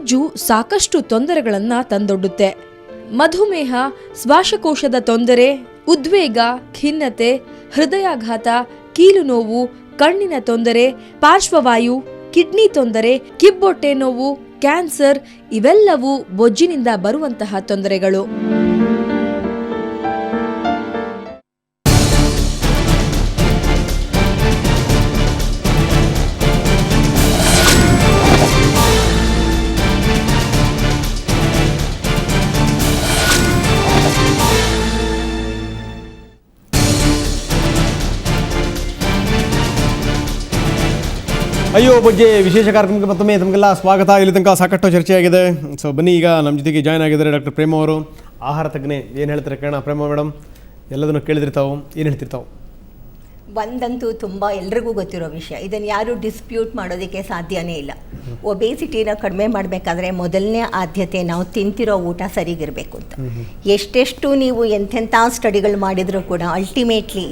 ಬೊಜ್ಜು ಸಾಕಷ್ಟು ತೊಂದರೆಗಳನ್ನು ತಂದೊಡ್ಡುತ್ತೆ. ಮಧುಮೇಹ, ಶ್ವಾಸಕೋಶದ ತೊಂದರೆ, ಉದ್ವೇಗ, ಖಿನ್ನತೆ, ಹೃದಯಾಘಾತ, ಕೀಲು ನೋವು, ಕಣ್ಣಿನ ತೊಂದರೆ, ಪಾರ್ಶ್ವವಾಯು, ಕಿಡ್ನಿ ತೊಂದರೆ, ಕಿಬ್ಬೊಟ್ಟೆ ನೋವು, ಕ್ಯಾನ್ಸರ್ ಇವೆಲ್ಲವೂ ಬೊಜ್ಜಿನಿಂದ ಬರುವಂತಹ ತೊಂದರೆಗಳು. ಅಯ್ಯೋ ಬಗ್ಗೆ ವಿಶೇಷ ಕಾರ್ಯಕ್ರಮಕ್ಕೆ ಮತ್ತೊಮ್ಮೆ ತಮಗೆಲ್ಲ ಸ್ವಾಗತ. ಇಲ್ಲಿ ತನಕ ಸಾಕಷ್ಟು ಚರ್ಚೆಯಾಗಿದೆ. ಸೊ ಬನ್ನಿ, ಈಗ ನಮ್ಮ ಜೊತೆಗೆ ಜಾಯ್ನ್ ಆಗಿದ್ದಾರೆ ಡಾಕ್ಟರ್ ಪ್ರೇಮ ಅವರು, ಆಹಾರ ತಜ್ಞೆ. ಏನು ಹೇಳ್ತಾರೆ ಕೇಳೋಣ. ಪ್ರೇಮ ಮೇಡಮ್, ಎಲ್ಲದನ್ನು ಕೇಳಿದಿರ್ತಾವೆ, ಏನು ಹೇಳ್ತಿರ್ತಾವೆ? ಒಂದಂತೂ ತುಂಬ ಎಲ್ರಿಗೂ ಗೊತ್ತಿರೋ ವಿಷಯ, ಇದನ್ನು ಯಾರು ಡಿಸ್ಪ್ಯೂಟ್ ಮಾಡೋದಕ್ಕೆ ಸಾಧ್ಯನೇ ಇಲ್ಲ. ಒಬೇಸಿಟಿನ ಕಡಿಮೆ ಮಾಡಬೇಕಾದ್ರೆ ಮೊದಲನೇ ಆದ್ಯತೆ ನಾವು ತಿಂತಿರೋ ಊಟ ಸರಿಗಿರಬೇಕು ಅಂತ. ಎಷ್ಟೆಷ್ಟು ನೀವು ಎಂತೆಂಥ ಸ್ಟಡಿಗಳು ಮಾಡಿದರೂ ಕೂಡ ultimately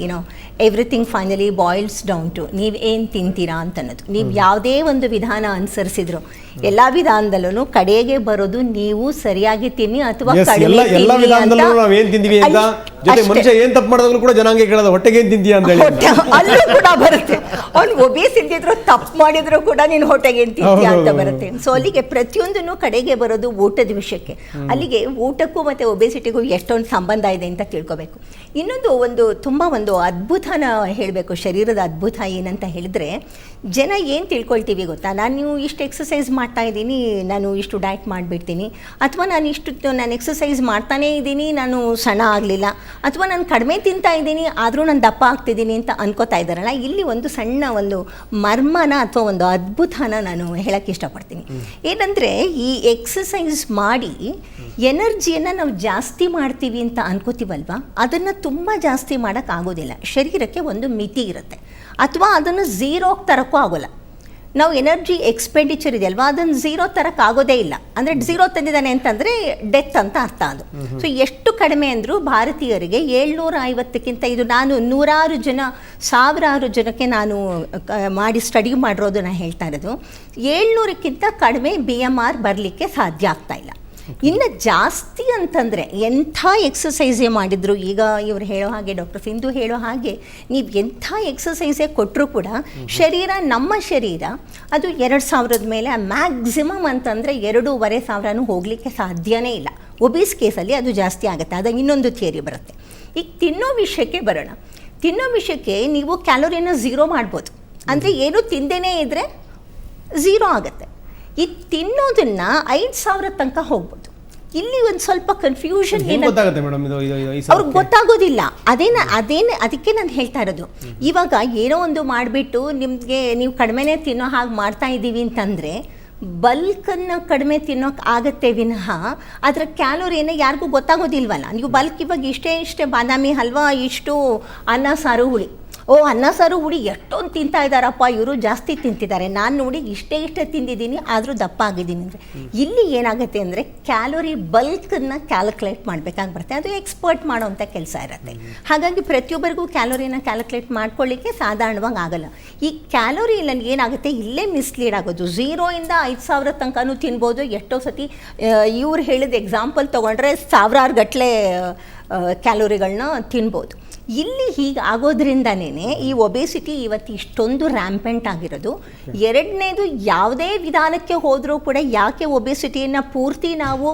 everything finally boils down to ನೀವು ಏನು ತಿಂತೀರಾ ಅಂತ ಅನ್ನೋದು. ನೀವು ಯಾವುದೇ ಒಂದು ವಿಧಾನ ಅನುಸರಿಸಿದ್ರು ಎಲ್ಲ ವಿಧಾನದಲ್ಲೂ ಕಡೆಗೆ ಬರೋದು ನೀವು ಸರಿಯಾಗಿ ತಿನ್ನಿ ಅಥವಾ ಕಡಿಮೆ ಅಲ್ಲೂ ಕೂಡ ಬರುತ್ತೆ. ಅವ್ನು ಒಬೇಸ್ ಇದ್ದಿದ್ರು ತಪ್ಪು ಮಾಡಿದ್ರು ಕೂಡ ನೀನು ಹೊಟ್ಟೆಗೆ ಏನು ತಿಂತೀಯ ಅಂತ ಬರುತ್ತೆ. ಸೊ ಅಲ್ಲಿಗೆ ಪ್ರತಿಯೊಂದನ್ನು ಕಡೆಗೆ ಬರೋದು ಊಟದ ವಿಷಯಕ್ಕೆ. ಅಲ್ಲಿಗೆ ಊಟಕ್ಕೂ ಮತ್ತು ಒಬೇಸಿಟಿಗೂ ಎಷ್ಟೊಂದು ಸಂಬಂಧ ಇದೆ ಅಂತ ತಿಳ್ಕೊಬೇಕು. ಇನ್ನೊಂದು ಒಂದು ಅದ್ಭುತನ ಹೇಳಬೇಕು, ಶರೀರದ ಅದ್ಭುತ ಏನಂತ ಹೇಳಿದ್ರೆ, ಜನ ಏನು ತಿಳ್ಕೊಳ್ತೀವಿ ಗೊತ್ತಾ, ನಾನು ಇಷ್ಟು ಎಕ್ಸಸೈಸ್ ಮಾಡ್ತಾ ಇದ್ದೀನಿ, ನಾನು ಇಷ್ಟು ಡಯಟ್ ಮಾಡಿಬಿಡ್ತೀನಿ, ಅಥವಾ ನಾನು ಎಕ್ಸಸೈಸ್ ಮಾಡ್ತಾನೇ ಇದ್ದೀನಿ, ನಾನು ಸಣ್ಣ ಆಗಲಿಲ್ಲ, ಅಥವಾ ನಾನು ಕಡಿಮೆ ತಿಂತಾ ಇದ್ದೀನಿ ಆದರೂ ನಾನು ದಪ್ಪ ಆಗ್ತಿದ್ದೀನಿ ಅಂತ ಅನ್ಕೋತಾ ಇದ್ದಾರಲ್ಲ. ಇಲ್ಲಿ ಒಂದು ಸಣ್ಣ ಒಂದು ಮರ್ಮನ ಅಥವಾ ಒಂದು ಅದ್ಭುತನ ನಾನು ಹೇಳಕ್ಕೆ ಇಷ್ಟಪಡ್ತೀನಿ. ಏನಂದರೆ, ಈ ಎಕ್ಸಸೈಸ್ ಮಾಡಿ ಎನರ್ಜಿಯನ್ನು ನಾವು ಜಾಸ್ತಿ ಮಾಡ್ತೀವಿ ಅಂತ ಅನ್ಕೋತೀವಲ್ವ, ಅದನ್ನು ತುಂಬ ಜಾಸ್ತಿ ಮಾಡೋಕ್ಕಾಗೋದಿಲ್ಲ. ಶರೀರಕ್ಕೆ ಒಂದು ಮಿತಿ ಇರುತ್ತೆ, ಅಥವಾ ಅದನ್ನು ಝೀರೋಗೆ ತರೋಕ್ಕೂ ಆಗೋಲ್ಲ. ನಾವು ಎನರ್ಜಿ ಎಕ್ಸ್ಪೆಂಡಿಚರ್ ಇದೆಯಲ್ವ, ಅದನ್ನು ಝೀರೋ ತರೋಕ್ಕಾಗೋದೇ ಇಲ್ಲ. ಅಂದರೆ ಝೀರೋ ತಂದಿದ್ದಾನೆ ಅಂತಂದರೆ ಡೆತ್ ಅಂತ ಅರ್ಥ ಅದು. ಸೊ ಎಷ್ಟು ಕಡಿಮೆ ಅಂದರೂ ಭಾರತೀಯರಿಗೆ 750ಕ್ಕಿಂತ, ಇದು ನಾನು ಸಾವಿರಾರು ಜನಕ್ಕೆ ನಾನು ಮಾಡಿ ಸ್ಟಡಿ ಮಾಡಿರೋದನ್ನು ಹೇಳ್ತಾ ಇರೋದು, 700ಕ್ಕಿಂತ ಕಡಿಮೆ BMR ಬರಲಿಕ್ಕೆ ಸಾಧ್ಯ ಆಗ್ತಾ ಇಲ್ಲ. ಇನ್ನು ಜಾಸ್ತಿ ಅಂತಂದರೆ ಎಂಥ ಎಕ್ಸಸೈಸೇ ಮಾಡಿದ್ರು, ಈಗ ಇವರು ಹೇಳೋ ಹಾಗೆ, ಡಾಕ್ಟರ್ ಸಿಂಧು ಹೇಳೋ ಹಾಗೆ, ನೀವು ಎಂಥ ಎಕ್ಸಸೈಸೇ ಕೊಟ್ಟರೂ ಕೂಡ ನಮ್ಮ ಶರೀರ ಅದು 2000 ಮೇಲೆ ಮ್ಯಾಕ್ಸಿಮಮ್ ಅಂತಂದರೆ 2500 ಹೋಗಲಿಕ್ಕೆ ಸಾಧ್ಯನೇ ಇಲ್ಲ. ಒಬೀಸ್ ಕೇಸಲ್ಲಿ ಅದು ಜಾಸ್ತಿ ಆಗುತ್ತೆ. ಅದಾಗ ಇನ್ನೊಂದು ಥಿಯರಿ ಬರುತ್ತೆ. ಈಗ ತಿನ್ನೋ ವಿಷಯಕ್ಕೆ ಬರೋಣ. ತಿನ್ನೋ ವಿಷಯಕ್ಕೆ ನೀವು ಕ್ಯಾಲೋರಿನ ಝೀರೋ ಮಾಡ್ಬೋದು, ಅಂದರೆ ಏನು ತಿಂದೇನೇ ಇದ್ದರೆ ಝೀರೋ ಆಗುತ್ತೆ. ಈ ತಿನ್ನೋದನ್ನ 5000 ತನಕ ಹೋಗ್ಬೋದು. ಇಲ್ಲಿ ಒಂದು ಸ್ವಲ್ಪ ಕನ್ಫ್ಯೂಷನ್ ಅವ್ರಿಗೆ ಗೊತ್ತಾಗೋದಿಲ್ಲ. ಅದಕ್ಕೆ ನಾನು ಹೇಳ್ತಾ ಇರೋದು, ಇವಾಗ ಏನೋ ಒಂದು ಮಾಡಿಬಿಟ್ಟು ನೀವು ಕಡಿಮೆನೇ ತಿನ್ನೋ ಹಾಗೆ ಮಾಡ್ತಾ ಇದ್ದೀವಿ ಅಂತಂದರೆ ಬಲ್ಕನ್ನು ಕಡಿಮೆ ತಿನ್ನೋಕೆ ಆಗತ್ತೆ ವಿನಃ ಅದರ ಕ್ಯಾಲೋರಿಯನ್ನು ಯಾರಿಗೂ ಗೊತ್ತಾಗೋದಿಲ್ವಲ್ಲ. ನೀವು ಬಲ್ಕ್ ಇವಾಗ ಇಷ್ಟೇ ಬಾದಾಮಿ ಹಲ್ವಾ, ಇಷ್ಟು ಅನ್ನ ಸಾರು ಹುಳಿ, ಅನ್ನ ಸಾರು ಹುಳಿ ಎಷ್ಟೊಂದು ತಿಂತಾ ಇದ್ದಾರಪ್ಪ, ಇವರು ಜಾಸ್ತಿ ತಿಂತಿದ್ದಾರೆ, ನಾನು ನೋಡಿ ಇಷ್ಟೇ ತಿಂದಿದ್ದೀನಿ ಆದರೂ ದಪ್ಪ ಆಗಿದ್ದೀನಿ ಅಂದರೆ, ಇಲ್ಲಿ ಏನಾಗುತ್ತೆ ಅಂದರೆ ಕ್ಯಾಲೋರಿ ಬಲ್ಕನ್ನು ಕ್ಯಾಲ್ಕುಲೇಟ್ ಮಾಡಬೇಕಾಗಿ ಬರುತ್ತೆ. ಅದು ಎಕ್ಸ್ಪರ್ಟ್ ಮಾಡೋವಂಥ ಕೆಲಸ ಇರುತ್ತೆ. ಹಾಗಾಗಿ ಪ್ರತಿಯೊಬ್ಬರಿಗೂ ಕ್ಯಾಲೋರಿನ ಕ್ಯಾಲ್ಕುಲೇಟ್ ಮಾಡ್ಕೊಳ್ಳಿಕ್ಕೆ ಸಾಧಾರಣವಾಗಿ ಆಗಲ್ಲ. ಈ ಕ್ಯಾಲೋರಿ ನನಗೆ ಏನಾಗುತ್ತೆ, ಇಲ್ಲೇ ಮಿಸ್ಲೀಡ್ ಆಗೋದು. 0ಇಂದ 5000 ತನಕನೂ ತಿನ್ಬೋದು. ಎಷ್ಟೋ ಸತಿ ಇವ್ರು ಹೇಳಿದ ಎಕ್ಸಾಂಪಲ್ ತೊಗೊಂಡ್ರೆ ಸಾವಿರಾರು ಗಟ್ಟಲೆ ಕ್ಯಾಲೋರಿಗಳನ್ನ ತಿನ್ಬೋದು. ಇಲ್ಲಿ ಹೀಗೆ ಆಗೋದ್ರಿಂದನೇ ಈ ಒಬೇಸಿಟಿ ಇವತ್ತು ಇಷ್ಟೊಂದು ರ್ಯಾಂಪೆಂಟ್ ಆಗಿರೋದು. ಎರಡನೇದು, ಯಾವುದೇ ವಿಧಾನಕ್ಕೆ ಹೋದರೂ ಕೂಡ ಯಾಕೆ ಒಬೇಸಿಟಿಯನ್ನು ಪೂರ್ತಿ ನಾವು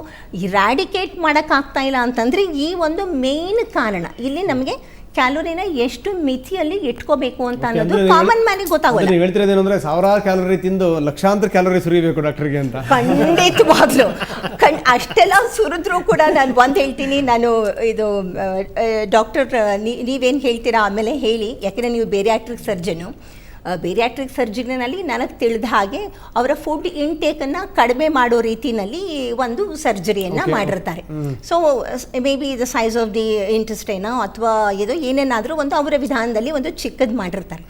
ಇರಾಡಿಕೇಟ್ ಮಾಡೋಕ್ಕಾಗ್ತಾ ಇಲ್ಲ ಅಂತಂದರೆ ಈ ಒಂದು ಮೇನ್ ಕಾರಣ. ಇಲ್ಲಿ ನಮಗೆ ಕ್ಯಾಲೋರಿನ ಎಷ್ಟು ಮಿತಿಯಲ್ಲಿ ಇಟ್ಕೋಬೇಕು ಅಂತ ಅನ್ನೋದು ಕಾಮನ್ ಮ್ಯಾನಿಗೆ ಗೊತ್ತಾಗೋಲ್ಲ. ಹೇಳ್ತಿರೋದೇನಂದ್ರೆ ಸಾವಿರಾರು ಕ್ಯಾಲೋರಿ ತಿಂದು ಲಕ್ಷಾಂತರ ಕ್ಯಾಲೋರಿ ಸುರಿಬೇಕು ಡಾಕ್ಟರ್ಗೆ ಅಂತ. ಖಂಡಿತವಾಗ್ಲು ಅಷ್ಟೆಲ್ಲ ಸುರಿದ್ರೂ ಕೂಡ ನಾನು ಒಂದು ಹೇಳ್ತೀನಿ, ನಾನು ಇದು ಡಾಕ್ಟರ್ ನೀವೇನು ಹೇಳ್ತೀರಾ ಆಮೇಲೆ ಹೇಳಿ, ಯಾಕೆಂದರೆ ನೀವು ಬೇರಿಯಾಟ್ರಿಕ್ ಸರ್ಜನು. ಬೇರಿಯಾಟ್ರಿಕ್ ಸರ್ಜರಿನಲ್ಲಿ ನನಗೆ ತಿಳಿದ ಹಾಗೆ ಅವರ ಫುಡ್ ಇಂಟೇಕನ್ನು ಕಡಿಮೆ ಮಾಡೋ ರೀತಿಯಲ್ಲಿ ಒಂದು ಸರ್ಜರಿಯನ್ನು ಮಾಡಿರ್ತಾರೆ. So maybe the size of the ಇಂಟೆಸ್ಟೈನೋ ಅಥವಾ ಇದು ಏನೇನಾದರೂ ಒಂದು ಅವರ ವಿಧಾನದಲ್ಲಿ ಒಂದು ಚಿಕ್ಕದು ಮಾಡಿರ್ತಾರೆ.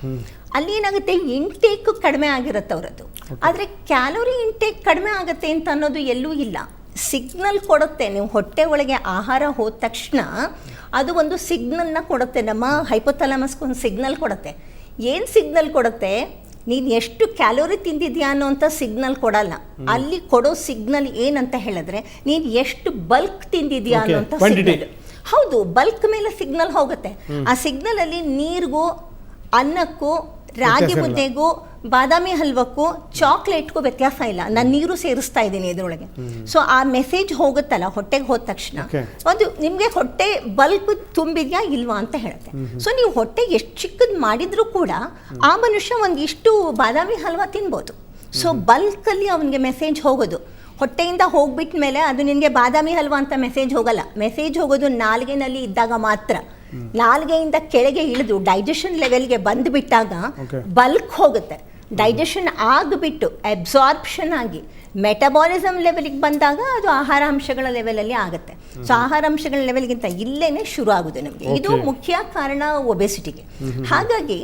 ಅಲ್ಲಿ ಏನಾಗುತ್ತೆ, ಇಂಟೇಕ್ ಕಡಿಮೆ ಆಗಿರುತ್ತೆ ಅವರದ್ದು, ಆದರೆ ಕ್ಯಾಲೋರಿ ಇಂಟೇಕ್ ಕಡಿಮೆ ಆಗುತ್ತೆ ಅಂತ ಅನ್ನೋದು ಎಲ್ಲೂ ಇಲ್ಲ. ಸಿಗ್ನಲ್ ಕೊಡುತ್ತೆ, ನೀವು ಹೊಟ್ಟೆ ಒಳಗೆ ಆಹಾರ ಹೋದ ತಕ್ಷಣ ಅದು ಒಂದು ಸಿಗ್ನಲ್ನ ಕೊಡುತ್ತೆ. ನಮ್ಮ ಹೈಪೋಥಾಲಮಸ್ಗೆ ಒಂದು ಸಿಗ್ನಲ್ ಕೊಡುತ್ತೆ. ಏನು ಸಿಗ್ನಲ್ ಕೊಡುತ್ತೆ, ನೀನು ಎಷ್ಟು ಕ್ಯಾಲೋರಿ ತಿಂದಿದ್ಯಾ ಅನ್ನೋಂಥ ಸಿಗ್ನಲ್ ಕೊಡಲ್ಲ. ಅಲ್ಲಿ ಕೊಡೋ ಸಿಗ್ನಲ್ ಏನಂತ ಹೇಳಿದ್ರೆ ನೀನು ಎಷ್ಟು ಬಲ್ಕ್ ತಿಂದಿದ್ಯಾ ಅನ್ನೋಂಥ ಸಿಗ್ನಲ್. ಹೌದು, ಬಲ್ಕ್ ಮೇಲೆ ಸಿಗ್ನಲ್ ಹೋಗುತ್ತೆ. ಆ ಸಿಗ್ನಲ್ ಅಲ್ಲಿ ನೀರಿಗೂ, ಅನ್ನಕ್ಕೂ, ರಾಗಿ ಮುದ್ದೆಗೂ, ಬಾದಾಮಿ ಹಲ್ವಕ್ಕೂ, ಚಾಕ್ಲೇಟ್ಗೂ ವ್ಯತ್ಯಾಸ ಇಲ್ಲ. ನಾನು ನೀರು ಸೇರಿಸ್ತಾ ಇದ್ದೀನಿ ಇದರೊಳಗೆ. ಸೊ ಆ ಮೆಸೇಜ್ ಹೋಗುತ್ತಲ್ಲ ಹೊಟ್ಟೆಗೆ ಹೋದ ತಕ್ಷಣ, ಒಂದು ನಿಮಗೆ ಹೊಟ್ಟೆ ಬಲ್ಕ್ ತುಂಬಿದ್ಯಾ ಇಲ್ವಾ ಅಂತ ಹೇಳುತ್ತೆ. ಸೊ ನೀವು ಹೊಟ್ಟೆ ಎಷ್ಟು ಚಿಕ್ಕದು ಮಾಡಿದ್ರೂ ಕೂಡ ಆ ಮನುಷ್ಯ ಒಂದಿಷ್ಟು ಬಾದಾಮಿ ಹಲ್ವಾ ತಿನ್ಬೋದು. ಸೊ ಬಲ್ಕಲ್ಲಿ ಅವನಿಗೆ ಮೆಸೇಜ್ ಹೋಗೋದು. ಹೊಟ್ಟೆಯಿಂದ ಹೋಗ್ಬಿಟ್ಟ ಮೇಲೆ ಅದು ನಿನಗೆ ಬಾದಾಮಿ ಹಲ್ವಾ ಅಂತ ಮೆಸೇಜ್ ಹೋಗಲ್ಲ. ಮೆಸೇಜ್ ಹೋಗೋದು ನಾಲಿಗೆನಲ್ಲಿ ಇದ್ದಾಗ ಮಾತ್ರ. ನಾಲಿಗೆಯಿಂದ ಕೆಳಗೆ ಇಳಿದು ಡೈಜೆಷನ್ ಲೆವೆಲ್ಗೆ ಬಂದುಬಿಟ್ಟಾಗ ಬಲ್ಕ್ ಹೋಗುತ್ತೆ. ಡೈಜೆಷನ್ ಆಗಿಬಿಟ್ಟು ಅಬ್ಸಾರ್ಪ್ಷನ್ ಆಗಿ ಮೆಟಬಾಲಿಸಮ್ ಲೆವೆಲ್ಗೆ ಬಂದಾಗ ಅದು ಆಹಾರಾಂಶಗಳ ಲೆವೆಲಲ್ಲಿ ಆಗುತ್ತೆ. ಸೊ ಆಹಾರಾಂಶಗಳ ಲೆವೆಲ್ಗಿಂತ ಇಲ್ಲೇನೆ ಶುರು ಆಗೋದು ನಮಗೆ. ಇದು ಮುಖ್ಯ ಕಾರಣ ಒಬೆಸಿಟಿಗೆ. ಹಾಗಾಗಿ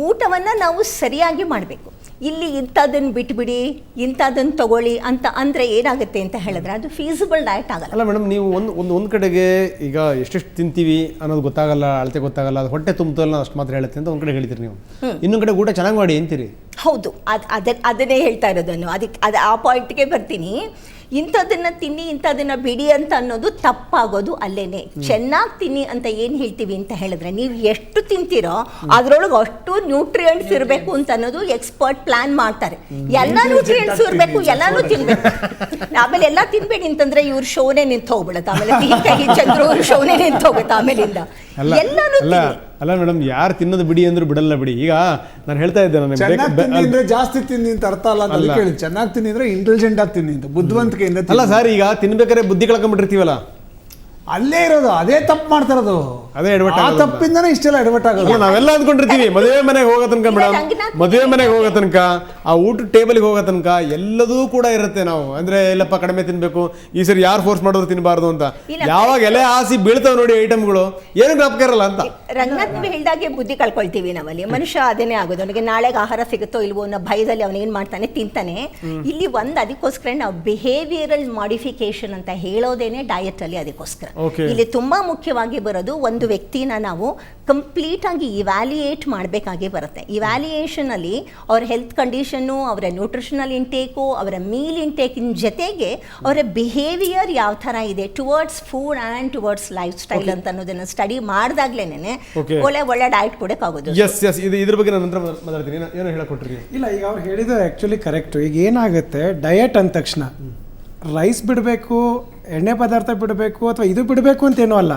ಊಟವನ್ನು ನಾವು ಸರಿಯಾಗಿ ಮಾಡಬೇಕು. ಇಲ್ಲಿ ಇಂಥದ್ದನ್ನು ಬಿಟ್ಬಿಡಿ, ಇಂಥದ್ದನ್ನು ತಗೊಳ್ಳಿ ಅಂತ ಅಂದರೆ ಏನಾಗುತ್ತೆ ಅಂತ ಹೇಳಿದ್ರೆ ಅದು ಫೀಸಿಬಲ್ ಡಯಟ್ ಆಗಲ್ಲ. ಅಲ್ಲ ಮೇಡಮ್, ನೀವು ಒಂದು ಕಡೆಗೆ ಈಗ ಎಷ್ಟೆಷ್ಟು ತಿಂತೀವಿ ಅನ್ನೋದು ಗೊತ್ತಾಗಲ್ಲ, ಅಳತೆ ಗೊತ್ತಾಗಲ್ಲ, ಅದು ಹೊಟ್ಟೆ ತುಂಬುತ್ತಲ್ಲ ಅಷ್ಟು ಮಾತ್ರ ಹೇಳುತ್ತೆ ಅಂತ ಒಂದು ಕಡೆ ಹೇಳ್ತೀರಿ ನೀವು. ಇನ್ನೊಂದು ಕಡೆ ಊಟ ಚೆನ್ನಾಗಿ ಮಾಡಿ ಅಂತೀರಿ. ಹೌದು, ಅದನ್ನೇ ಹೇಳ್ತಾ ಇರೋದನ್ನು. ಅದಕ್ಕೆ ಆ ಪಾಯಿಂಟ್ಗೆ ಬರ್ತೀನಿ. ಇಂಥದನ್ನು ತಿನ್ನಿ, ಇಂಥದನ್ನು ಬಿಡಿ ಅಂತ ಅನ್ನೋದು ತಪ್ಪಾಗೋದು ಅಲ್ಲೇನೆ. ಚೆನ್ನಾಗಿ ತಿನ್ನಿ ಅಂತ ಏನು ಹೇಳ್ತೀವಿ ಅಂತ ಹೇಳಿದ್ರೆ ನೀವು ಎಷ್ಟು ತಿಂತೀರೋ ಅದರೊಳಗೆ ಅಷ್ಟು ನ್ಯೂಟ್ರಿಯೆಂಟ್ಸ್ ಇರಬೇಕು ಅಂತ ಅನ್ನೋದು ಎಕ್ಸ್ಪರ್ಟ್ ಪ್ಲಾನ್ ಮಾಡ್ತಾರೆ. ಎಲ್ಲ ನ್ಯೂಟ್ರಿಯೆಂಟ್ಸ್ ಇರಬೇಕು, ಎಲ್ಲಾನು ತಿನ್ಬೇಕು. ಆಮೇಲೆ ಎಲ್ಲ ತಿನ್ಬೇಡಿ ಅಂತಂದ್ರೆ ಇವ್ರ ಶೋನೇ ನಿಂತು ಹೋಗ್ಬಿಡುತ್ತೆ. ಆಮೇಲೆ ಚಂದ್ರು ಅವ್ರ ಶೋನೇ ನಿಂತು ಹೋಗುತ್ತೆ ಆಮೇಲಿಂದ. ಎಲ್ಲಾನು ಅಲ್ಲ ಮೇಡಮ್, ಯಾರು ತಿನ್ನೋದು ಬಿಡಿ ಅಂದ್ರೂ ಬಿಡಲ್ಲ ಬಿಡಿ. ಈಗ ನಾನು ಹೇಳ್ತಾ ಇದ್ದೆ, ನನಗೆ ಜಾಸ್ತಿ ತಿನ್ನಿ ಅಂತ ಅರ್ಥ ಅಲ್ಲ ಅಂತ ಕೇಳಿ. ಚೆನ್ನಾಗಿ ತಿನ್ನಿದ್ರೆ ಇಂಟೆಲಿಜೆಂಟ್ ಆಗಿ ತಿನ್ನಿ ಅಂತ, ಬುದ್ಧಿವಂತಿಕೆಯಿಂದ. ಅಲ್ಲ ಸರ್, ಈಗ ತಿನ್ಬೇಕಾದ್ರೆ ಬುದ್ಧಿ ಕಳ್ಕೊಂಡ್ಬಿಟ್ಟಿರ್ತೀವಲ್ಲ, ಅಲ್ಲೇ ಇರೋದು, ಅದೇ ತಪ್ಪು ಮಾಡ್ತಾರದು. ಅದೇ ಎಡವಟ್ ಆ ತಪ್ಪಿಂದನೇ ಇಷ್ಟೆಲ್ಲ ಎಡವಟ್ ಆಗೋದು. ನಾವೆಲ್ಲ ಅಂದ್ಕೊಂಡಿರ್ತೀವಿ ಮದುವೆ ಮನೆಗೆ ಹೋಗೋ ತನಕ ಮೇಡಮ್, ಮದುವೆ ಮನೆಗೆ ಹೋಗೋ ತನಕ, ಆ ಊಟ ಟೇಬಲ್ಗೆ ಹೋಗೋ ತನಕ ಎಲ್ಲದೂ ಕೂಡ ಇರುತ್ತೆ. ನಾವು ಅಂದ್ರೆ ಎಲ್ಲಪ್ಪ ಕಡಿಮೆ ತಿನ್ಬೇಕು, ಈ ಸರಿ ಯಾರು ಫೋರ್ಸ್ ಮಾಡೋದು ತಿನ್ನಬಾರ್ದು ಅಂತ. ಯಾವಾಗ ಎಲೆ ಹಾಸಿ ಬೀಳ್ತಾವ ನೋಡಿ ಐಟಮ್ಗಳು, ಏನು ಜ್ಞಾಪಕ ಇರಲ್ಲ ಅಂತ. ರಂಗನಾಥ್ ನೀವು ಹೇಳಿದಾಗೆ ಬುದ್ಧಿ ಕಳ್ಕೊಳ್ತೀವಿ ನಾವಲ್ಲಿ. ಮನುಷ್ಯ ಅದನ್ನೇ ಆಗೋದು. ಅವನಿಗೆ ನಾಳೆಗೆ ಆಹಾರ ಸಿಗುತ್ತೋ ಇಲ್ವೋ ಅನ್ನೋ ಭಯದಲ್ಲಿ ಅವನೇನ್ ಮಾಡ್ತಾನೆ, ತಿಂತಾನೆ. ಇಲ್ಲಿ ಅದಕ್ಕೋಸ್ಕರ ನಾವು ಬಿಹೇವಿಯರಲ್ ಮಾಡಿಫಿಕೇಶನ್ ಅಂತ ಹೇಳೋದೇನೆ ಡಯಟ್ ಅಲ್ಲಿ. ಅದಕ್ಕೋಸ್ಕರ ಇಲ್ಲಿ ತುಂಬಾ ಮುಖ್ಯವಾಗಿ ಬರೋದು, ಒಂದು ವ್ಯಕ್ತಿನ ನಾವು ಕಂಪ್ಲೀಟ್ ಆಗಿ ಇವ್ಯಾಲ್ಯೂಯೇಟ್ ಮಾಡಬೇಕಾಗಿ ಬರುತ್ತೆ. ಇವ್ಯಾಲ್ಯೂಯೇಷನ್ ಅಲ್ಲಿ ಅವರ ಹೆಲ್ತ್ ಕಂಡೀಷನ್ನು, ಅವರ ನ್ಯೂಟ್ರಿಷನಲ್ ಇಂಟೇಕು, ಅವರ ಮೀಲ್ ಇಂಟೇಕಿನ ಜೊತೆಗೆ ಅವರ ಬಿಹೇವಿಯರ್ ಯಾವ ಥರ ಇದೆ towards food and towards life style ಅಂತ ಅನ್ನೋದನ್ನು ಸ್ಟಡಿ ಮಾಡಿದಾಗ್ಲೇನೆ ಒಳ್ಳೆ ಡಯಟ್ ಕೊಡೋಕ್ಕಾಗೋದು. ಇದ್ರ ಬಗ್ಗೆ ನಾನು ನಂತರ ಮಾತಾಡ್ತೀನಿ. ಏನೋ ಹೇಳಕೊಟ್ರಿ? ಇಲ್ಲ, ಈಗ ಅವ್ರು ಹೇಳಿದ್ದು ಆ್ಯಕ್ಚುಲಿ ಕರೆಕ್ಟು. ಈಗ ಏನಾಗುತ್ತೆ, ಡಯಟ್ ಅಂದ ತಕ್ಷಣ ರೈಸ್ ಬಿಡಬೇಕು, ಎಣ್ಣೆ ಪದಾರ್ಥ ಬಿಡಬೇಕು ಅಥವಾ ಇದು ಬಿಡಬೇಕು ಅಂತೇನೂ ಅಲ್ಲ,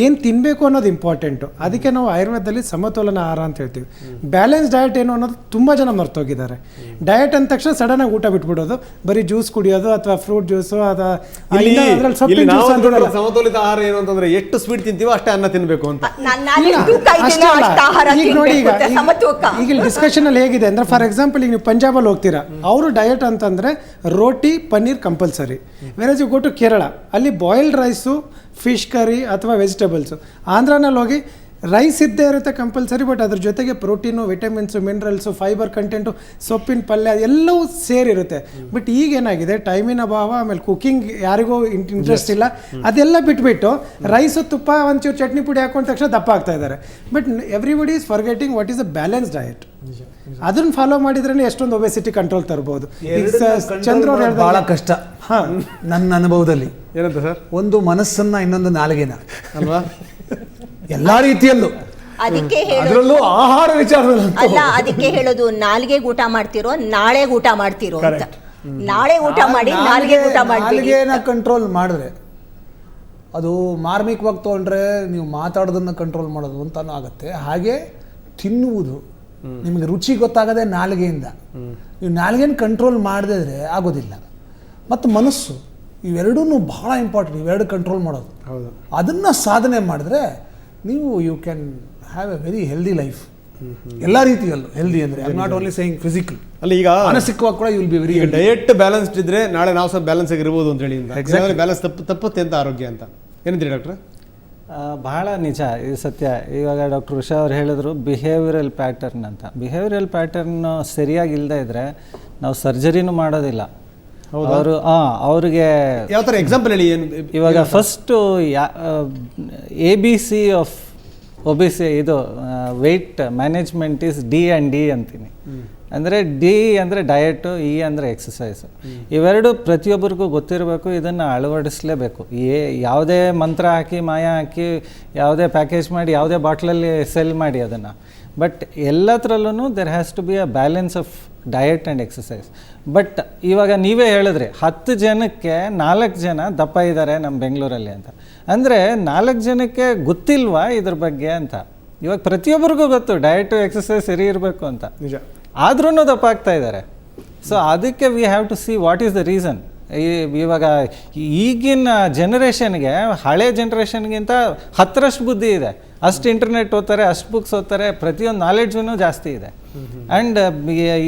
ಏನು ತಿನ್ನಬೇಕು ಅನ್ನೋದು ಇಂಪಾರ್ಟೆಂಟು. ಅದಕ್ಕೆ ನಾವು ಆಯುರ್ವೇದದಲ್ಲಿ ಸಮತೋಲನ ಆಹಾರ ಅಂತ ಹೇಳ್ತೀವಿ. ಬ್ಯಾಲೆನ್ಸ್ ಡಯಟ್ ಏನು ಅನ್ನೋದು ತುಂಬ ಜನ ಮರ್ತೋಗಿದ್ದಾರೆ. ಡಯಟ್ ಅಂದ ತಕ್ಷಣ ಸಡನ್ನಾಗಿ ಊಟ ಬಿಟ್ಬಿಡೋದು, ಬರೀ ಜ್ಯೂಸ್ ಕುಡಿಯೋದು ಅಥವಾ ಫ್ರೂಟ್ ಜ್ಯೂಸು ಅಥವಾ ಸಮತೋಲಿತ ಆಹಾರ ಏನು ಅಂತಂದ್ರೆ ಎಷ್ಟು ಸ್ವೀಟ್ ತಿಂತೀವೋ ಅಷ್ಟೇ ಅನ್ನ ತಿನ್ಬೇಕು ಅಂತ. ಈಗ ನೋಡಿ, ಈಗ ಡಿಸ್ಕಷನ್ ಅಲ್ಲಿ ಹೇಗಿದೆ ಅಂದ್ರೆ, ಫಾರ್ ಎಕ್ಸಾಂಪಲ್ ಈಗ ನೀವು ಪಂಜಾಬಲ್ಲಿ ಹೋಗ್ತೀರಾ, ಅವರು ಡಯಟ್ ಅಂತಂದ್ರೆ ರೋಟಿ paneer compulsory. Versus you go to Kerala, ಅಲ್ಲಿ ಬಾಯ್ಲ್ಡ್ ರೈಸು, ಫಿಶ್ ಕರಿ ಅಥವಾ ವೆಜಿಟೇಬಲ್ಸು. ಆಂಧ್ರನಲ್ಲಿ ಹೋಗಿ ರೈಸ್ ಇದ್ದೇ ಇರುತ್ತೆ ಕಂಪಲ್ಸರಿ, ಬಟ್ ಅದ್ರ ಜೊತೆಗೆ protein, vitamins, minerals, fibre content, ಸೊಪ್ಪಿನ ಪಲ್ಯ ಎಲ್ಲವೂ ಸೇರಿರುತ್ತೆ. ಬಟ್ ಈಗೇನಾಗಿದೆ, ಟೈಮಿನ ಅಭಾವ, ಆಮೇಲೆ ಕುಕಿಂಗ್ ಯಾರಿಗೂ ಇಂಟ್ರೆಸ್ಟ್ ಇಲ್ಲ, ಅದೆಲ್ಲ ಬಿಟ್ಬಿಟ್ಟು ರೈಸು, ತುಪ್ಪ, ಒಂಚೂರು ಚಟ್ನಿ ಪುಡಿ ಹಾಕೊಂಡ ತಕ್ಷಣ ದಪ್ಪ ಆಗ್ತಾ ಇದ್ದಾರೆ. But everybody is forgetting what is a balance diet. ಅದನ್ನ ಫಾಲೋ ಮಾಡಿದ್ರೆ ಎಷ್ಟೊಂದು ಒಬೆಸಿಟಿ ಕಂಟ್ರೋಲ್ ತರಬಹುದು. ಚಂದ್ರ ಬಹಳ ಕಷ್ಟ ನನ್ನ ಅನುಭವದಲ್ಲಿ. ಏನಂತ ಸರ್? ಒಂದು ಮನಸ್ಸನ್ನ, ಇನ್ನೊಂದು ನಾಲಿಗೆನ ಅಲ್ವಾ, ಎಲ್ಲಾ ರೀತಿಯಲ್ಲೂ. ಅದರಲ್ಲೂ ಆಹಾರ ವಿಚಾರದಲ್ಲಿ ಅಲ್ಲ, ಅದಕ್ಕೆ ಹೇಳೋದು ನಾಲ್ಗೆ ಊಟ ಮಾಡ್ತಿರೋ ನಾಳೆ ಊಟ ಮಾಡ್ತಿರೋ ಅಂತ. ನಾಳೆ ಊಟ ಮಾಡಿ ನಾಲ್ಗೆ ಊಟ ಮಾಡಿ, ನಾಲಿಗೆನ ಕಂಟ್ರೋಲ್ ಮಾಡಿದ್ರೆ ಅದು ಮಾರ್ಮಿಕವಾಗಿ ತಗೊಂಡ್ರೆ ನೀವು ಮಾತಾಡೋದನ್ನ ಕಂಟ್ರೋಲ್ ಮಾಡೋದು ಅಂತಾನು ಆಗುತ್ತೆ. ಹಾಗೆ ತಿನ್ನುವುದು ನಿಮಗೆ ರುಚಿ ಗೊತ್ತಾಗದೆ ನಾಲಿಗೆಯಿಂದ. ನೀವು ನಾಲಿಗೆನ ಕಂಟ್ರೋಲ್ ಮಾಡದಿದ್ರೆ ಆಗೋದಿಲ್ಲ. ಮತ್ತು ಮನಸ್ಸು, ಇವೆರಡೂ ಬಹಳ ಇಂಪಾರ್ಟೆಂಟ್. ಇವೆರಡು ಕಂಟ್ರೋಲ್ ಮಾಡೋದು, ಅದನ್ನ ಸಾಧನೆ ಮಾಡಿದ್ರೆ ನೀವು you can have a very healthy life. ಎಲ್ಲ ರೀತಿಯಲ್ಲೂ ಹೆಲ್ದಿ ಅಂದರೆ I am not only saying physical, ಅಲ್ಲಿ ಈಗ ಮಾನಸಿಕವಾಗಿ ಕೂಡ you will be very. Diet balanced ಇದ್ರೆ ನಾಳೆ ನಾವು ಸ್ವಲ್ಪ ಬ್ಯಾಲೆನ್ಸ್ ಆಗಿರ್ಬೋದು ಅಂತ ಹೇಳಿ. ಬ್ಯಾಲೆನ್ಸ್ ತಪ್ಪುತ್ತೆ ಅಂತ ಆರೋಗ್ಯ ಅಂತ ಏನಂತೀರಿ ಡಾಕ್ಟ್ರೆ? ಬಹಳ ನಿಜ, ಇದು ಸತ್ಯ. ಇವಾಗ ಡಾಕ್ಟರ್ ಉಷಾ ಅವ್ರು ಹೇಳಿದ್ರು ಬಿಹೇವಿಯರಲ್ ಪ್ಯಾಟರ್ನ್ ಅಂತ. ಬಿಹೇವಿಯರಲ್ ಪ್ಯಾಟರ್ನ್ ಸರಿಯಾಗಿಲ್ಲದೆ ಇದ್ರೆ ನಾವು ಸರ್ಜರಿನೂ ಮಾಡೋದಿಲ್ಲ. ಅವರು ಅವ್ರಿಗೆ ಯಾವ ಥರ ಎಕ್ಸಾಂಪಲ್ ಹೇಳಿ? ಇವಾಗ ಫಸ್ಟು ABC ಆಫ್ ಒಬಿಸಿ, ಇದು ವೆಯ್ಟ್ ಮ್ಯಾನೇಜ್ಮೆಂಟ್ ಈಸ್ D&D ಅಂತೀನಿ. ಅಂದರೆ ಡಿ ಅಂದರೆ ಡಯಟು, ಇ ಅಂದರೆ ಎಕ್ಸಸೈಸು. ಇವೆರಡು ಪ್ರತಿಯೊಬ್ಬರಿಗೂ ಗೊತ್ತಿರಬೇಕು, ಇದನ್ನು ಅಳವಡಿಸಲೇಬೇಕು. ಯಾವುದೇ ಮಂತ್ರ ಹಾಕಿ ಮಾಯ ಹಾಕಿ ಯಾವುದೇ ಪ್ಯಾಕೇಜ್ ಮಾಡಿ ಯಾವುದೇ ಬಾಟ್ಲಲ್ಲಿ ಸೆಲ್ ಮಾಡಿ ಅದನ್ನು, ಬಟ್ ಎಲ್ಲತ್ರಲ್ಲೂ there has to be a balance of diet and exercise. But ಇವಾಗ ನೀವೇ ಹೇಳಿದ್ರಿ 10 ಜನಕ್ಕೆ 4 ಜನ ದಪ್ಪ ಇದ್ದಾರೆ ನಮ್ಮ ಬೆಂಗಳೂರಲ್ಲಿ ಅಂತ. ಅಂದರೆ 4 ಜನಕ್ಕೆ ಗೊತ್ತಿಲ್ವಾ ಇದ್ರ ಬಗ್ಗೆ ಅಂತ. ಇವಾಗ ಪ್ರತಿಯೊಬ್ಬರಿಗೂ ಗೊತ್ತು ಡಯಟು ಎಕ್ಸಸೈಸ್ ಸರಿ ಇರಬೇಕು ಅಂತ, ನಿಜ. ಆದ್ರೂ ದಪ್ಪ ಆಗ್ತಾ ಇದ್ದಾರೆ. ಸೊ ಅದಕ್ಕೆ we have to see what is the reason. ಇವಾಗ ಈಗಿನ ಜನ್ರೇಷನ್ಗೆ ಹಳೆ ಜನ್ರೇಷನ್ಗಿಂತ 10ರಷ್ಟು ಬುದ್ಧಿ ಇದೆ. ಅಷ್ಟು ಇಂಟರ್ನೆಟ್ ಓದ್ತಾರೆ, ಅಷ್ಟು ಬುಕ್ಸ್ ಓದ್ತಾರೆ, ಪ್ರತಿಯೊಂದು ನಾಲೆಡ್ಜೂ ಜಾಸ್ತಿ ಇದೆ. ಆ್ಯಂಡ್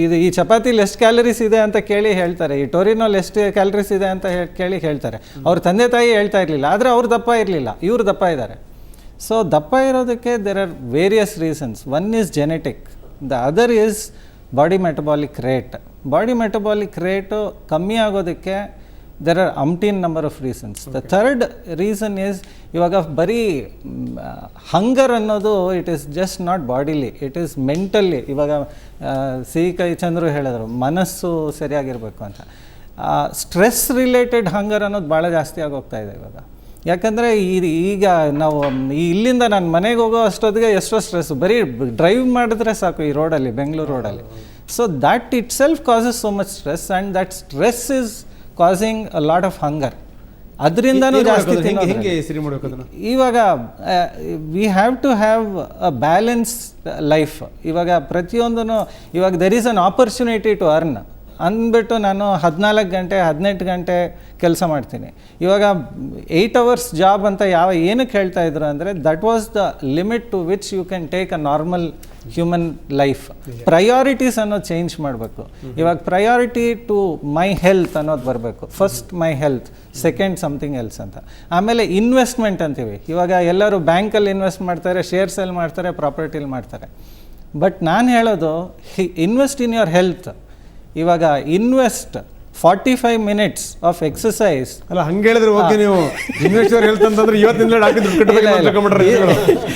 ಇದು ಈ ಚಪಾತಿಲಿ ಎಷ್ಟು ಕ್ಯಾಲರೀಸ್ ಇದೆ ಅಂತ ಕೇಳಿ ಹೇಳ್ತಾರೆ, ಈ ಟೊರಿನೋಲ್ ಎಷ್ಟು ಕ್ಯಾಲರೀಸ್ ಇದೆ ಅಂತ ಕೇಳಿ ಹೇಳ್ತಾರೆ. ಅವ್ರ ತಂದೆ ತಾಯಿ ಹೇಳ್ತಾ ಇರಲಿಲ್ಲ, ಆದರೆ ಅವ್ರು ದಪ್ಪ ಇರಲಿಲ್ಲ, ಇವರು ದಪ್ಪ ಇದ್ದಾರೆ. ಸೊ ದಪ್ಪ ಇರೋದಕ್ಕೆ there are various reasons. One is genetic, the other is body metabolic rate. Body metabolic rate ಕಮ್ಮಿ ಆಗೋದಕ್ಕೆ there are umpteen number of reasons. The third reason is ಇವಾಗ ಬರೀ ಹಂಗರ್ ಅನ್ನೋದು it is just not bodily, it is mentally. ಇವಾಗ C K Chandru ಹೇಳಿದ್ರು ಮನಸ್ಸು ಸರಿಯಾಗಿರಬೇಕು ಅಂತ. ಸ್ಟ್ರೆಸ್ ರಿಲೇಟೆಡ್ ಹಂಗರ್ ಅನ್ನೋದು ಭಾಳ ಜಾಸ್ತಿ ಆಗೋಗ್ತಾ ಇದೆ ಇವಾಗ. ಯಾಕಂದರೆ ಈಗ ನಾವು ಇಲ್ಲಿಂದ ನಾನು ಮನೆಗೆ ಹೋಗೋ ಅಷ್ಟೊತ್ತಿಗೆ ಎಷ್ಟೋ ಸ್ಟ್ರೆಸ್ಸು, ಬರೀ ಡ್ರೈವ್ ಮಾಡಿದ್ರೆ ಸಾಕು ಈ ರೋಡಲ್ಲಿ, ಬೆಂಗಳೂರು ರೋಡಲ್ಲಿ. So that itself causes so much stress, and that stress is causing a lot of hunger. ಅದರಿಂದನೂ ಜಾಸ್ತಿ ಇವಾಗ we have to have a balance life. ಇವಾಗ ಪ್ರತಿಯೊಂದೂ ಇವಾಗ there is an opportunity to earn ಅಂದ್ಬಿಟ್ಟು ನಾನು 14 ಗಂಟೆ 18 ಗಂಟೆ ಕೆಲಸ ಮಾಡ್ತೀನಿ. ಇವಾಗ 8 hours ಜಾಬ್ ಅಂತ ಏನಕ್ಕೆ ಹೇಳ್ತಾ ಇದ್ರು ಅಂದರೆ that was the limit to which you can take a normal human life. Priorities ಅನ್ನೋದು ಚೇಂಜ್ ಮಾಡಬೇಕು. ಇವಾಗ ಪ್ರಯಾರಿಟಿ ಟು ಮೈ ಹೆಲ್ತ್ ಅನ್ನೋದು ಬರಬೇಕು. First my health, second something else ಅಂತ. ಆಮೇಲೆ ಇನ್ವೆಸ್ಟ್ಮೆಂಟ್ ಅಂತೀವಿ. ಇವಾಗ ಎಲ್ಲರೂ ಬ್ಯಾಂಕಲ್ಲಿ ಇನ್ವೆಸ್ಟ್ ಮಾಡ್ತಾರೆ, ಶೇರ್ಸಲ್ಲಿ ಮಾಡ್ತಾರೆ, ಪ್ರಾಪರ್ಟಿಲಿ ಮಾಡ್ತಾರೆ. ಬಟ್ ನಾನು ಹೇಳೋದು ಇನ್ವೆಸ್ಟ್ ಇನ್ ಯುವರ್ ಹೆಲ್ತ್. ಇವಾಗ ಇನ್ವೆಸ್ಟ್ 45 minutes ಆಫ್ ಎಕ್ಸಸೈಸ್. ಅಲ್ಲ ಹಂಗೆ ಹೇಳಿದ್ರೆ ಓಕೆ, ನೀವು ಇನ್ವೆಸ್ಟರ್ ಹೆಲ್ತ್ ಅಂತಂದ್ರೆ ಇವತ್ತಿಂದ ಡಾಕ್ಟರ್ ದುಡ್ಡು ಕಟ್ಟಬೇಕು,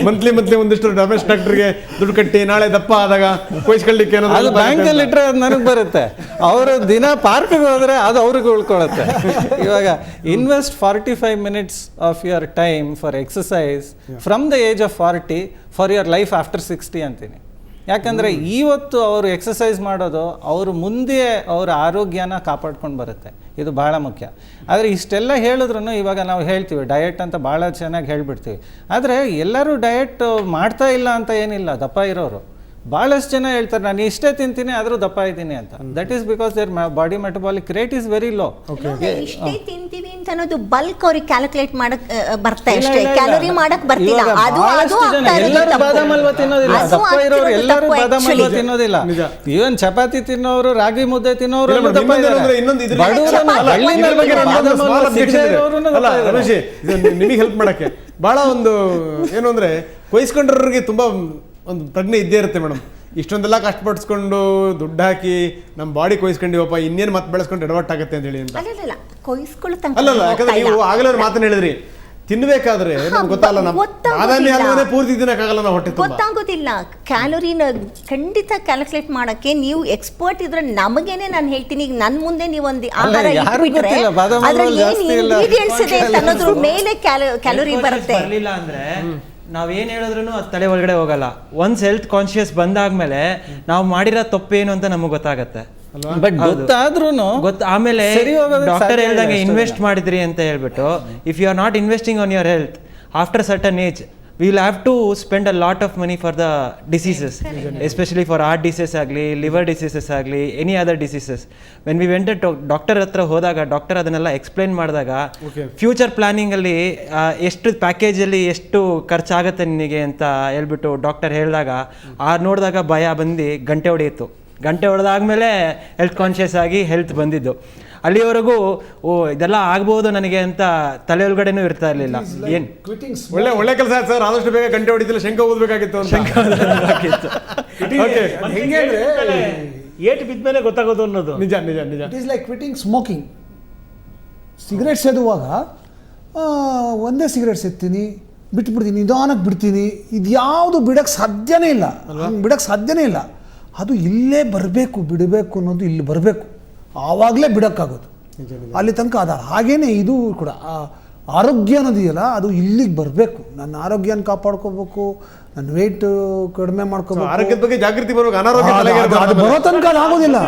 ಮಂತ್ಲಿ ಒಂದಿಷ್ಟು ರಮೇಶ್ ಡಾಕ್ಟರ್ಗೆ ದುಡ್ಡು ಕಟ್ಟಿ ನಾಳೆ ದಪ್ಪ ಆದಾಗ ಕೊಯ್ಸ್ಕೊಳ್ಳಿಕ್ಕೆ ಅದು ಬ್ಯಾಂಕಲ್ಲಿ ಇಟ್ಟರೆ ಅದು ನನಗೆ ಬರುತ್ತೆ. ಅವರು ದಿನ ಪಾರ್ಕ್ಗೆ ಹೋದರೆ ಅದು ಅವ್ರಿಗೆ ಉಳ್ಕೊಳ್ಳುತ್ತೆ. ಇವಾಗ invest 45 minutes of your time for exercise from the age of 40 for your life after 60 ಅಂತೀನಿ. ಯಾಕಂದರೆ ಇವತ್ತು ಅವರು ಎಕ್ಸಸೈಸ್ ಮಾಡೋದು ಅವರು ಮುಂದೆ ಅವರ ಆರೋಗ್ಯನ ಕಾಪಾಡ್ಕೊಂಡು ಬರುತ್ತೆ. ಇದು ಭಾಳ ಮುಖ್ಯ. ಆದರೆ ಇಷ್ಟೆಲ್ಲ ಹೇಳಿದ್ರು ಇವಾಗ ನಾವು ಹೇಳ್ತೀವಿ ಡಯಟ್ ಅಂತ ಭಾಳ ಚೆನ್ನಾಗಿ ಹೇಳ್ಬಿಡ್ತೀವಿ. ಆದರೆ ಎಲ್ಲರೂ ಡಯಟ್ ಮಾಡ್ತಾ ಇಲ್ಲ ಅಂತ ಏನಿಲ್ಲ. ದಪ್ಪ ಇರೋರು ಭಾಳಷ್ಟು ಜನ ಹೇಳ್ತಾರೆ ನಾನು ಇಷ್ಟೇ ತಿಂತೀನಿ ಆದರೂ ದಪ್ಪ ಇದ್ದೀನಿ ಅಂತ. That is because their body metabolic rate is very low. ಇಷ್ಟೇ ತಿಂತೀವಿ ಅಂತ ಅನ್ನೋದು ಬಲ್ಕ್ ಅವ್ರಿಗೆ ಕ್ಯಾಲ್ಕುಲೇಟ್ ಮಾಡಕ್ ಬರ್ತಾ ಇಷ್ಟೇ, ಕ್ಯಾಲೋರಿ ಮಾಡಕ್ ಬರ್ತಿಲ್ಲ. ಎಲ್ಲರೂ ಬಾದಾಮ್ ಹಲ್ವಾ ತಿನ್ನೋದಿಲ್ಲ, ದಪ್ಪ ಇರೋರು ಎಲ್ಲರೂ ಬಾದಾಮ್ ಹಲ್ವಾ ತಿನ್ನೋದಿಲ್ಲ. ಈವನ್ ಚಪಾತಿ ತಿನ್ನೋರು, ರಾಗಿ ಮುದ್ದೆ ತಿನ್ನೋರು ದಪ್ಪ ಇದ್ದಾರೆ. ನಿಮಗೆ ಹೆಲ್ಪ್ ಮಾಡಕ್ಕೆ ಭಾಳ ಒಂದು ಏನು ಅಂದರೆ ಕೊಯ್ಸ್ಕೊಂಡ್ರಿಗೆ ತುಂಬ ಒಂದು ಪ್ರಜ್ಞೆ ಇದ್ದೇ ಇರುತ್ತೆ ಮೇಡಮ್. ಇಷ್ಟೊಂದೆಲ್ಲ ಕಷ್ಟಪಡಿಸ್ಕೊಂಡು ದುಡ್ಡು ಹಾಕಿ ನಮ್ಮ ಬಾಡಿ ಕೊಯ್ಸ್ಕೊಂಡಿವಪ್ಪ, ಇನ್ನೇನು ಮತ್ತೆ ಬೆಳೆಸ್ಕೊಂಡು ಎಡವಟ್ಟಾಗತ್ತೆ ಅಂತ ಹೇಳಿ ಅಂತ. ಅಲ್ಲಲ್ಲ, ಯಾಕಂದ್ರೆ ನೀವು ಆಗಲೇ ಒಂದು ಮಾತನ್ನ ಹೇಳಿದ್ರಿ, ತಿನ್ಬೇಕಾದ್ರೆ ನಮ್ಗೆ ಗೊತ್ತಲ್ಲ, ನಮ್ಮ ಬಾದಾಮಿ ಹಲ್ವಾನೇ ಪೂರ್ತಿ ತಿನ್ನಕ್ಕಾಗಲ್ಲ ನಾವು ಹೊಟ್ಟೆ ತುಂಬ. ಗೊತ್ತಾಗೋದಿಲ್ಲ ಕ್ಯಾಲೋರಿನ ಖಂಡಿತ ಕ್ಯಾಲ್ಕುಲೇಟ್ ಮಾಡಕ್ಕೆ. ನೀವು ಎಕ್ಸ್ಪರ್ಟ್ ಇದ್ರೆ ನಮಗೇನೆ ನಾನು ಹೇಳ್ತೀನಿ, ಈಗ ನನ್ನ ಮುಂದೆ ನೀವು ಒಂದು ಆಹಾರ ಇಟ್ಬಿಟ್ರೆ ಅದ್ರಲ್ಲಿ ಏನು ಇಂಗ್ರೀಡಿಯೆಂಟ್ಸ್ ಇದೆ ಅನ್ನೋದ್ರ ಮೇಲೆ ಕ್ಯಾಲೋರಿ ಬರುತ್ತೆ. ಅಂದ್ರೆ ನಾವೇನು ಹೇಳಿದ್ರು ಅದು ತಲೆ ಒಳಗಡೆ ಹೋಗಲ್ಲ. ಒನ್ಸ್ ಹೆಲ್ತ್ ಕಾನ್ಶಿಯಸ್ ಬಂದಾದ್ಮೇಲೆ ನಾವು ಮಾಡಿರೋ ತಪ್ಪೇನು ಅಂತ ನಮಗೆ ಗೊತ್ತಾಗತ್ತೆ. ಬಟ್ ಗೊತ್ತಾದ್ರೂ ಆಮೇಲೆ ಡಾಕ್ಟರ್ ಹೇಳ್ದಂಗೆ ಇನ್ವೆಸ್ಟ್ ಮಾಡಿದ್ರಿ ಅಂತ ಹೇಳ್ಬಿಟ್ಟು, if you are not investing on your health after certain age, we will have to spend a lot of money for the diseases, especially for heart disease agli, liver diseases agli, any other diseases. When we went to doctor hatra hodaga, doctor adanella explain ಮಾಡಿದಾಗ future planning ಅಲ್ಲಿ ಎಷ್ಟು package ಅಲ್ಲಿ ಎಷ್ಟು ಖರ್ಚಾಗುತ್ತೆ ನಿನಗೆ ಅಂತ ಹೇಳ್ಬಿಟ್ಟು doctor ಹೇಳಿದಾಗ ನೋಡಿದಾಗ ಭಯ ಬಂದು ಗಂಟೆ ಹೊಡೆದಾದ್ಮೇಲೆ ಹೆಲ್ತ್ ಕಾನ್ಶಿಯಸ್ ಆಗಿ ಹೆಲ್ತ್ ಬಂದಿದ್ದು. ಅಲ್ಲಿವರೆಗೂ ಇದೆಲ್ಲ ಆಗ್ಬೋದು ನನಗೆ ಅಂತ ತಲೆ ಒಳಗಡೆನೂ ಇರ್ತಾ ಇರಲಿಲ್ಲ. ಏನು ಒಳ್ಳೆ ಕೆಲಸ ಸರ್, ಆದಷ್ಟು ಬೇಗ ಗಂಟೆ ಹೊಡಿತಿಲ್ಲ, ಶಂಕ ಓದಬೇಕಾಗಿತ್ತು. ಏಟು ಬಿದ್ಮೇಲೆ ಗೊತ್ತಾಗೋದು ಅನ್ನೋದು ನಿಜ. It is like quitting smoking. Cigarette ಸೇದುವಾಗ ಒಂದೇ ಸಿಗರೇಟ್ ಸೇದ್ತೀನಿ, ಬಿಟ್ಬಿಡ್ತೀನಿ, ನಿಧಾನಕ್ಕೆ ಬಿಡ್ತೀನಿ. ಇದು ಯಾವುದು ಬಿಡಕ್ಕೆ ಸಾಧ್ಯನೇ ಇಲ್ಲ. ಅದು ಇಲ್ಲೇ ಬರಬೇಕು, ಬಿಡಬೇಕು ಅನ್ನೋದು ಇಲ್ಲಿ ಬರಬೇಕು, ಆವಾಗಲೇ ಬಿಡೋಕ್ಕಾಗೋದು. ಅಲ್ಲಿ ತನಕ ಅದ. ಹಾಗೇನೆ ಇದು ಕೂಡ ಆರೋಗ್ಯ ಅನ್ನೋದಿದೆಯಲ್ಲ, ಅದು ಇಲ್ಲಿಗೆ ಬರಬೇಕು. ನನ್ನ ಆರೋಗ್ಯನ ಕಾಪಾಡ್ಕೋಬೇಕು, ನನ್ನ ವೆಯ್ಟ್ ಕಡಿಮೆ ಮಾಡ್ಕೋಬೇಕು, ಆರೋಗ್ಯದ ಬಗ್ಗೆ ಜಾಗೃತಿ ಬರ್ಬೇಕು. ಅನಾರೋಗ್ಯ ತಲೆಗೆ ಅದು ಬರೋ ತನಕ ಅದು ಆಗೋದಿಲ್ಲ.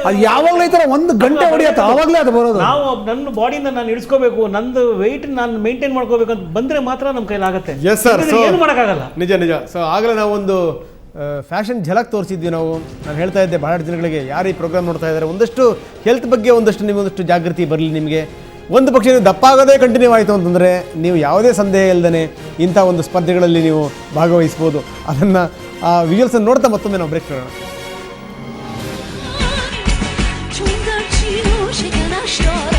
ಅದು ಯಾವಾಗಲೂ ಈ ಥರ 1 ಗಂಟೆ ಹೊಡೆಯುತ್ತೆ, ಆವಾಗಲೇ ಅದು ಬರೋದು. ನಾವು ನನ್ನ ಬಾಡಿನ ನಾನು ಇಳಿಸ್ಕೋಬೇಕು, ನಂದು ವೆಯ್ಟ್ ನಾನು ಮೇಂಟೈನ್ ಮಾಡ್ಕೋಬೇಕು ಅಂತ ಬಂದರೆ ಮಾತ್ರ ನಮ್ಮ ಕೈಲಾಗುತ್ತೆ. ಎಸ್ ಸರ್, ಏನು ಮಾಡೋಕ್ಕಾಗಲ್ಲ. ನಿಜ. ಸೊ ಆಗಲೇ ನಾವೊಂದು ಫ್ಯಾಷನ್ ಝಲಕ್ ತೋರಿಸಿದ್ವಿ ನಾವು. ನಾನು ಹೇಳ್ತಾ ಇದ್ದೆ ಬಹಳ ಜನಗಳಿಗೆ ಯಾರು ಈ ಪ್ರೋಗ್ರಾಮ್ ನೋಡ್ತಾ ಇದ್ದಾರೆ, ಒಂದಷ್ಟು ಹೆಲ್ತ್ ಬಗ್ಗೆ ಒಂದಷ್ಟು ಜಾಗೃತಿ ಬರಲಿ ನಿಮಗೆ. ಒಂದು ಪಕ್ಷ ನೀವು ದಪ್ಪ ಆಗೋದೇ ಕಂಟಿನ್ಯೂ ಆಯಿತು ಅಂತಂದರೆ ನೀವು ಯಾವುದೇ ಸಂದೇಹ ಇಲ್ಲದೇ ಇಂಥ ಒಂದು ಸ್ಪರ್ಧೆಗಳಲ್ಲಿ ನೀವು ಭಾಗವಹಿಸ್ಬೋದು. ಅದನ್ನು ಆ ವಿಜುವಲ್ಸನ್ನು ನೋಡ್ತಾ ಮತ್ತೊಮ್ಮೆ ನಾವು ಬ್ರೇಕ್ ಮಾಡೋಣ. 총각 지우시게 나셔라